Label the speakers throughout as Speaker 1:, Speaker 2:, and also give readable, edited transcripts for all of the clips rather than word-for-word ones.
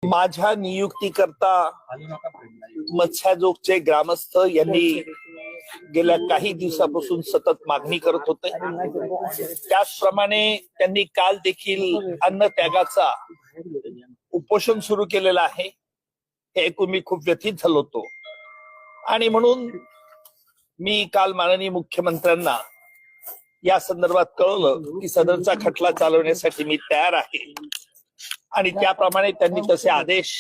Speaker 1: माझ्या नियुक्तीकरता मत्स्याजोगचे ग्रामस्थ यांनी गेल्या काही दिवसापासून सतत मागणी करत होते। त्याचप्रमाणे त्यांनी काल देखील अन्न त्यागाचा उपोषण सुरू केलेला आहे। हे ऐकून मी खूप व्यथित झालो होतो आणि म्हणून मी काल माननीय मुख्यमंत्र्यांना या संदर्भात कळवलं की सदरचा खटला चालवण्यासाठी मी तयार आहे आणि त्याप्रमाणे त्यांनी तसे आदेश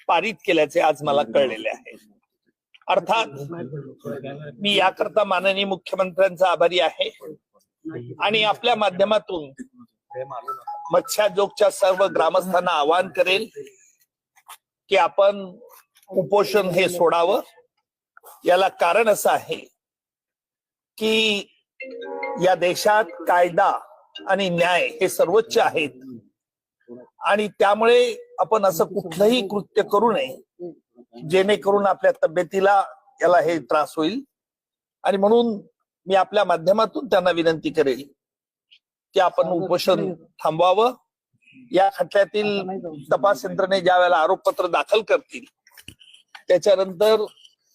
Speaker 1: पारित केल्याचे आज मला कळलेले आहे। अर्थात मी याकरता माननीय मुख्यमंत्र्यांचा आभारी आहे आणि आपल्या माध्यमातून मत्स्याजोगच्या सर्व ग्रामस्थांना आवाहन करेल की आपण उपोषण हे सोडावं। याला कारण असं आहे की या देशात कायदा आणि न्याय हे सर्वोच्च आहेत आणि त्यामुळे आपण असं कुठलंही कृत्य करू नये जेणेकरून आपल्या तब्येतीला याला हे त्रास होईल। आणि म्हणून मी आपल्या माध्यमातून त्यांना विनंती करेल की आपण उपोषण थांबवावं। या खटल्यातील तपास यंत्रणे ज्या वेळेला आरोपपत्र दाखल करतील त्याच्यानंतर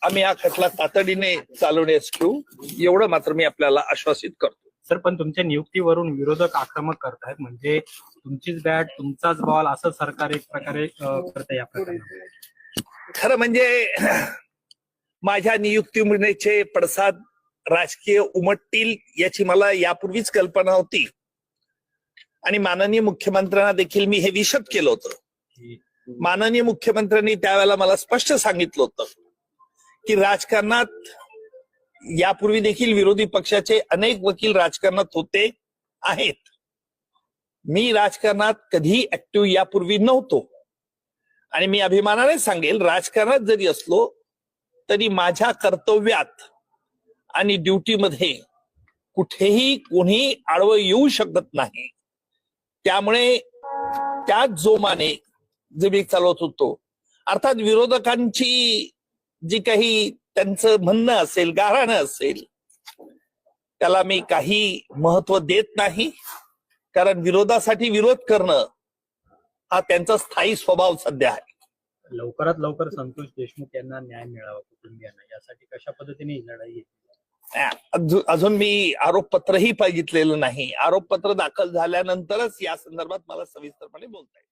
Speaker 1: आम्ही हा खटला तातडीने चालवण्यास घेऊ, एवढं मात्र मी आपल्याला आश्वासित करतो।
Speaker 2: सर, पण तुमच्या नियुक्तीवरून विरोधक आक्रमक करतायत, म्हणजे तुमचीच बॅट तुमचाच बॉल असं सरकार एक प्रकारे करते या प्रकरणात।
Speaker 1: खरं म्हणजे माझ्या नियुक्तीचे पडसाद राजकीय उमटतील याची मला यापूर्वीच कल्पना होती आणि माननीय मुख्यमंत्र्यांना देखील मी हे विशद केलं होतं। माननीय मुख्यमंत्र्यांनी त्यावेळेला मला स्पष्ट सांगितलं होतं की राजकारणात यापूर्वी देखील विरोधी पक्षाचे अनेक वकील राजकारणात होते आहेत। मी राजकारणात कधी ऍक्टिव्ह यापूर्वी नव्हतो आणि मी अभिमानाने सांगेल राजकारणात जरी असलो तरी माझ्या कर्तव्यात आणि ड्युटीमध्ये कुठेही कोणी आडवं येऊ शकत नाही। त्यामुळे त्याच जोमाने जे मी चालवत होतो, अर्थात विरोधकांची जी काही त्यांचं म्हणणं असेल, गाऱ्हाणं असेल, त्याला मी काही महत्व देत नाही, कारण विरोधासाठी विरोध करणं हा त्यांचा स्थायी स्वभाव सध्या आहे।
Speaker 2: लवकरात लवकर संतोष देशमुख यांना न्याय मिळावा कुटुंबियांना, यासाठी कशा पद्धतीने ही लढाई आहे?
Speaker 1: अजून मी आरोपपत्रही पाहिजेलेलं नाही। आरोपपत्र दाखल झाल्यानंतरच या संदर्भात मला सविस्तरपणे बोलता येईल।